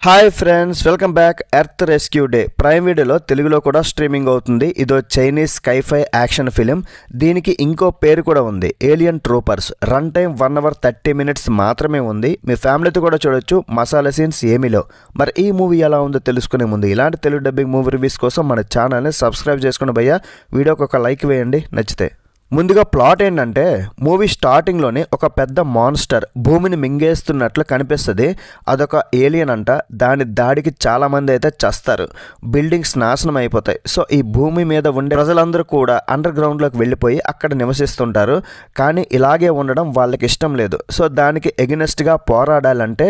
Hi friends, welcome back. Earth rescue day prime వీడియోలో తెలుగులో కూడా స్ట్రీమింగ్ అవుతుంది. ఇదో చైనీస్ స్కైఫై యాక్షన్ ఫిలిం. దీనికి ఇంకో పేరు కూడా ఉంది, alien troopers. Run time 1 hour 30 minutes మాత్రమే ఉంది. మీ ఫ్యామిలీతో కూడా చూడొచ్చు, మసాలా సీన్స్ ఏమీలో. మరి ఈ మూవీ ఎలా ఉందో తెలుసుకునే ముందు ఇలాంటి తెలుగు డబ్బింగ్ మూవీ రివ్యూస్ కోసం మన ఛానల్ని సబ్స్క్రైబ్ చేసుకుని భయ్యా, వీడియోకి ఒక లైక్ వేయండి నచ్చితే. ముందుగా ప్లాట్ ఏంటంటే, మూవీ స్టార్టింగ్లోనే ఒక పెద్ద మాన్స్టర్ భూమిని మింగేస్తున్నట్లు కనిపిస్తుంది. అదొక ఏలియన్ అంట. దాని దాడికి చాలామంది అయితే చస్తారు, బిల్డింగ్స్ నాశనం అయిపోతాయి. సో ఈ భూమి మీద ఉండే ప్రజలందరూ కూడా అండర్ గ్రౌండ్లోకి వెళ్ళిపోయి అక్కడ నివసిస్తుంటారు. కానీ ఇలాగే ఉండడం వాళ్ళకి ఇష్టం లేదు. సో దానికి ఎగనెస్ట్గా పోరాడాలంటే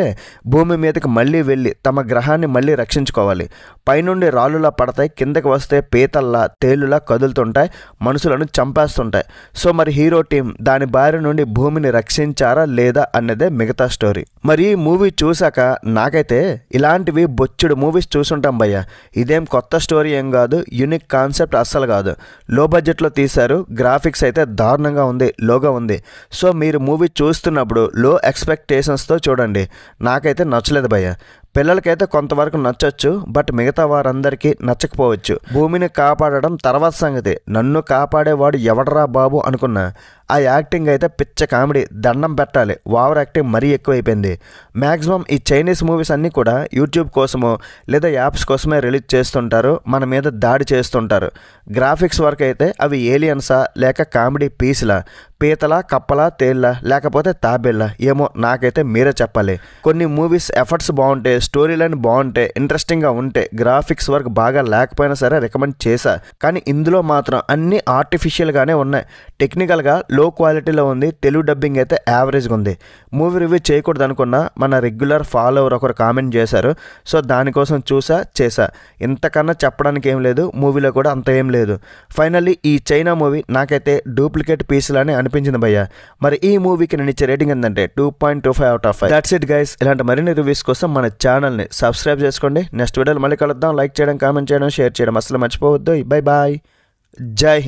భూమి మీదకి మళ్ళీ వెళ్ళి తమ గ్రహాన్ని మళ్ళీ రక్షించుకోవాలి. పైనుండి రాళ్ళులా పడతాయి, కిందకి వస్తే పీతల్లా తేలులా కదులుతుంటాయి, మనుషులను చంపేస్తుంటాయి. సో మరి హీరో టీం దాని బారి నుండి భూమిని రక్షించారా లేదా అన్నదే మిగతా స్టోరీ. మరి ఈ మూవీ చూసాక నాకైతే ఇలాంటివి బొచ్చుడు మూవీస్ చూసుంటాం భయ్య. ఇదేం కొత్త స్టోరీ ఏం కాదు, యూనిక్ కాన్సెప్ట్ అస్సలు కాదు. లో బడ్జెట్లో తీశారు, గ్రాఫిక్స్ అయితే దారుణంగా ఉంది, లోగా ఉంది. సో మీరు మూవీ చూస్తున్నప్పుడు లో ఎక్స్పెక్టేషన్స్తో చూడండి. నాకైతే నచ్చలేదు భయ్య. పిల్లలకైతే కొంతవరకు నచ్చొచ్చు, బట్ మిగతా వారందరికీ నచ్చకపోవచ్చు. భూమిని కాపాడడం తర్వాత సంగతి, నన్ను కాపాడేవాడు ఎవడరా బాబు అనుకున్నా. ఆ యాక్టింగ్ అయితే పిచ్చ కామెడీ, దండం పెట్టాలి. ఓవర్ యాక్టింగ్ మరీ ఎక్కువైపోయింది. మ్యాక్సిమం ఈ చైనీస్ మూవీస్ అన్నీ కూడా యూట్యూబ్ కోసమో లేదా యాప్స్ కోసమే రిలీజ్ చేస్తుంటారు, మన మీద దాడి చేస్తుంటారు. గ్రాఫిక్స్ వరకు అయితే అవి ఏలియన్సా లేక కామెడీ పీస్లా, పీతలా కప్పలా తేళ్ళ లేకపోతే తాబేళ్ళ, ఏమో నాకైతే మీరే చెప్పాలి. కొన్ని మూవీస్ ఎఫర్ట్స్ బాగుంటే, స్టోరీ లైన్ బాగుంటే, ఇంట్రెస్టింగ్గా ఉంటే, గ్రాఫిక్స్ వర్క్ బాగా లేకపోయినా సరే రికమెండ్ చేశా. కానీ ఇందులో మాత్రం అన్నీ ఆర్టిఫిషియల్గానే ఉన్నాయి. టెక్నికల్గా లో క్వాలిటీలో ఉంది. తెలుగు డబ్బింగ్ అయితే యావరేజ్గా ఉంది. మూవీ రివ్యూ చేయకూడదు అనుకున్నా మన రెగ్యులర్ ఫాలోవర్ ఒకరు కామెంట్ చేశారు. సో దానికోసం చేశా. ఇంతకన్నా చెప్పడానికి ఏం లేదు, మూవీలో కూడా అంత ఏం లేదు. ఫైనల్లీ ఈ చైనా మూవీ నాకైతే డూప్లికేట్ పీస్లానే అనిపించింది భయ్య. మరి ఈ మూవీకి నేను ఇచ్చే రేటింగ్ ఏంటంటే 2.25 out of 5. That's it guys. ఇలాంటి మరిన్ని రివ్యూస్ కోసం మన ఛానల్ని సబ్స్క్రైబ్ చేసుకోండి. నెక్స్ట్ వీడియోలో మళ్ళీ కలుద్దాం. లైక్ చేయడం, కామెంట్ చేయడం, షేర్ చేయడం అసలు మర్చిపోవద్దు. Bye bye. జై హింద్.